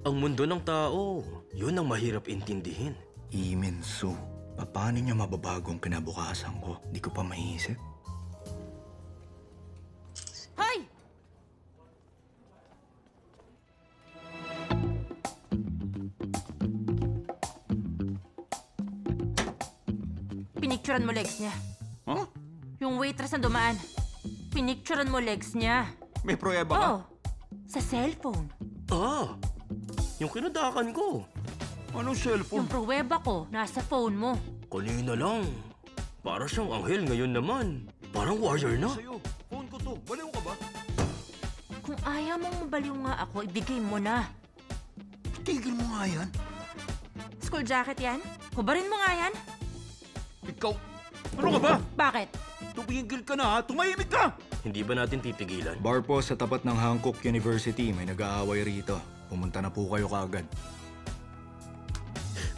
Speaker 4: Ang mundo ng tao, yun ang mahirap intindihin.
Speaker 1: Iminso. Paano niya mababago ang kinabukasan ko? Di ko pa maiisip.
Speaker 14: Hoy! Pinicturan mo legs niya.
Speaker 3: Huh?
Speaker 14: Yung waitress na dumaan. Pinicturan mo legs niya.
Speaker 3: May pruweba ka?
Speaker 14: Oo. Sa cellphone.
Speaker 4: Ah! Yung kinadakan ko.
Speaker 3: Anong cellphone?
Speaker 14: Yung pruweba ko, nasa phone mo.
Speaker 4: Kanina lang. Para siyang anghel ngayon naman. Parang warrior na.
Speaker 3: Sa'yo. Phone ko to. Baliw ka ba?
Speaker 14: Kung ayaw mong mabaliw nga ako, ibigay mo na.
Speaker 3: Tigil mo nga yan.
Speaker 14: School jacket yan? Hubarin mo nga yan.
Speaker 3: Ikaw, ano ka ba?
Speaker 14: Bakit?
Speaker 3: Tumigil ka na ha. Tumahimik ka!
Speaker 4: Hindi ba natin tipigilan?
Speaker 1: Bar po sa tapat ng Hankook University. May nag-aaway rito. Pumunta na po kayo kaagad.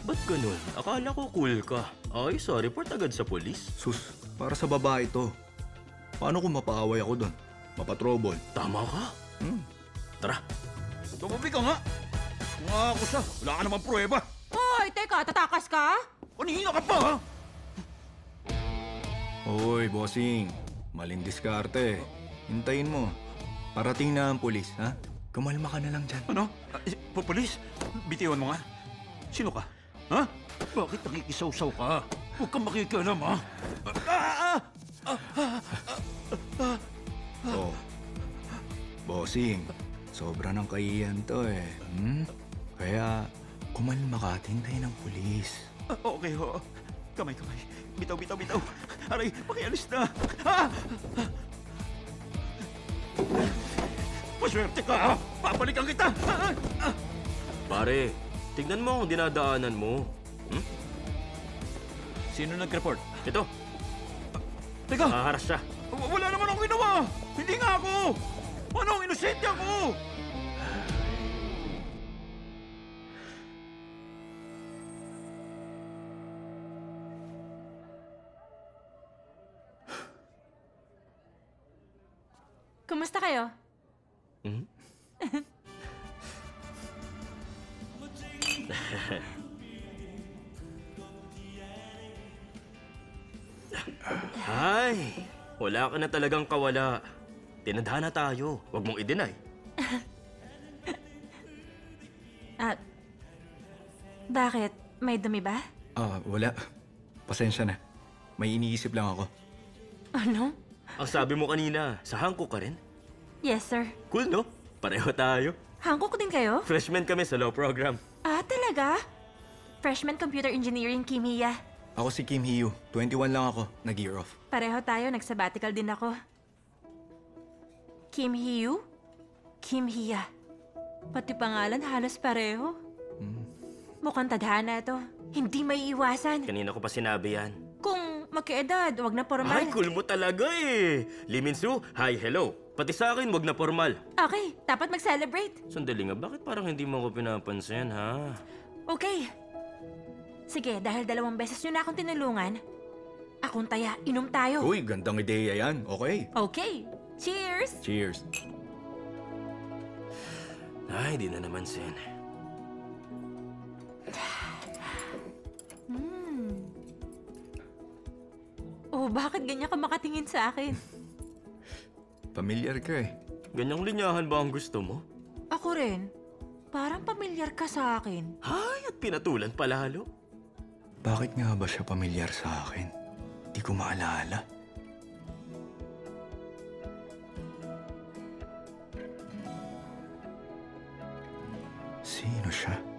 Speaker 4: Ba't ganun? Akala ko cool ka. Ay, sorry, report agad sa polis.
Speaker 1: Sus, para sa babae to. Paano kung mapaaway ako doon? Mapatrobol.
Speaker 4: Tama ka. Tara.
Speaker 3: Tumabi ka nga. Kung ako siya, wala ka namang pruweba.
Speaker 14: Hoy, teka, tatakas ka?
Speaker 3: Kanina ka pa ha?
Speaker 1: Hoy, bossing. Maling diskarte. Hintayin mo. Parating na ang pulis, ha? Kumalma ka na lang dyan.
Speaker 3: Ano? Pulis? Bitiwan mo nga. Sino ka? Ha? Bakit nakikisaw-saw ka? Huwag kang makikialam, ha?
Speaker 1: Oh. Bossing, sobra ng kahiyan to eh. Kaya, kumalma ka at hintayin ng pulis.
Speaker 3: Okay, ho. Kamay. Bitaw. Aray, pakialis na. Ha? Maswerte ka, ha? Papalikan kita!
Speaker 4: Pare, tignan mo ang dinadaanan mo.
Speaker 6: Sino nag-report?
Speaker 4: Ito.
Speaker 3: Teka!
Speaker 4: Haharas siya.
Speaker 3: Wala naman akong ginawa! Hindi nga ako! Ano? Inosente ako!
Speaker 14: Kumusta kayo?
Speaker 4: Ay, wala ka na talagang kawala. Tinadhana tayo. Huwag mong i-deny.
Speaker 14: Bakit? May dumi ba?
Speaker 1: Wala. Pasensya na. May iniisip lang ako.
Speaker 14: Ano?
Speaker 4: Ang sabi mo kanina, sa Hankook ka rin?
Speaker 14: Yes, sir.
Speaker 4: Cool, no? Pareho tayo.
Speaker 14: Hankook din kayo?
Speaker 4: Freshman kami sa law program.
Speaker 14: Ah, talaga? Freshman Computer Engineering, Kim Hia.
Speaker 1: Ako si Kim Hee-yu. 21 lang ako. Nag-year off.
Speaker 14: Pareho tayo, nag-sabbatical din ako. Kim Hee-yu? Kim Hia. Pati pangalan halos pareho. Mukhang tadhana to. Hindi may iwasan.
Speaker 4: Kanina ko pa sinabi yan.
Speaker 14: Kung magkaedad, wag na formal.
Speaker 4: Ay, cool mo talaga eh. Liminsu, hi, hello. Pati sa akin, wag na formal.
Speaker 14: Okay, dapat mag-celebrate.
Speaker 4: Sandali nga, bakit parang hindi mo ko pinapansin, ha?
Speaker 14: Okay. Sige, dahil 2 beses nyo na akong tinulungan, akong taya, inom tayo.
Speaker 1: Uy, gandang ideya yan. Okay.
Speaker 14: Okay. Cheers!
Speaker 1: Cheers.
Speaker 4: Ay, di na naman, Sen.
Speaker 14: Oh, bakit ganyan ka makatingin sa akin?
Speaker 1: Pamilyar ka eh.
Speaker 4: Ganyang linyahan ba ang gusto mo?
Speaker 14: Ako rin. Parang pamilyar ka sa akin.
Speaker 4: Ay, at pinatulan pa lalo.
Speaker 1: Bakit nga ba siya pamilyar sa akin? Di ko maalala. Sino siya?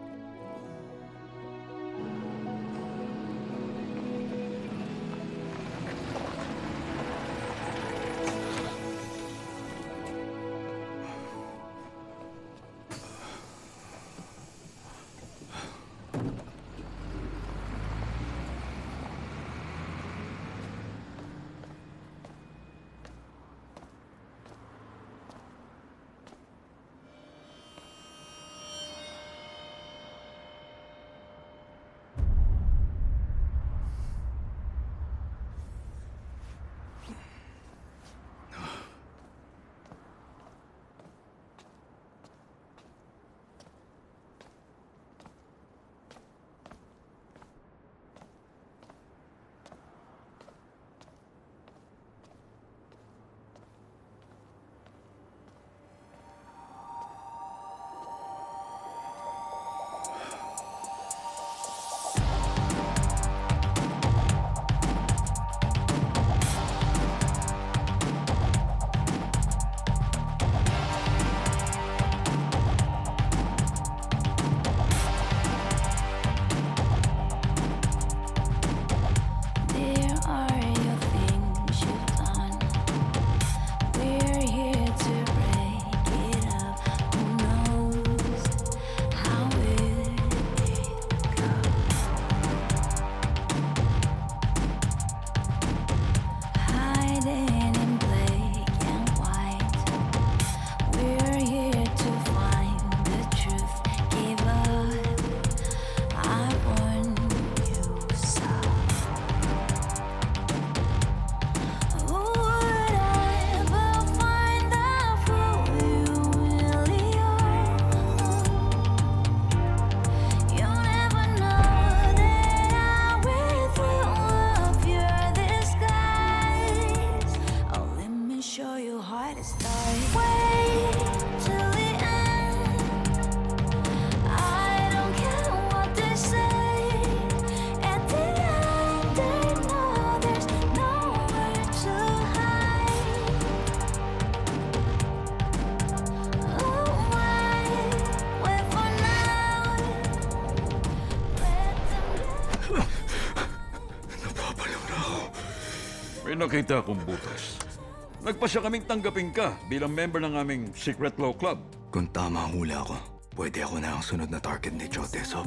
Speaker 3: May nakita akong butas. Nagpasya kaming tanggapin ka bilang member ng aming Secret Law Club.
Speaker 1: Kung tama ang hula ko, pwede ako na ang sunod na target ni Joe Teso.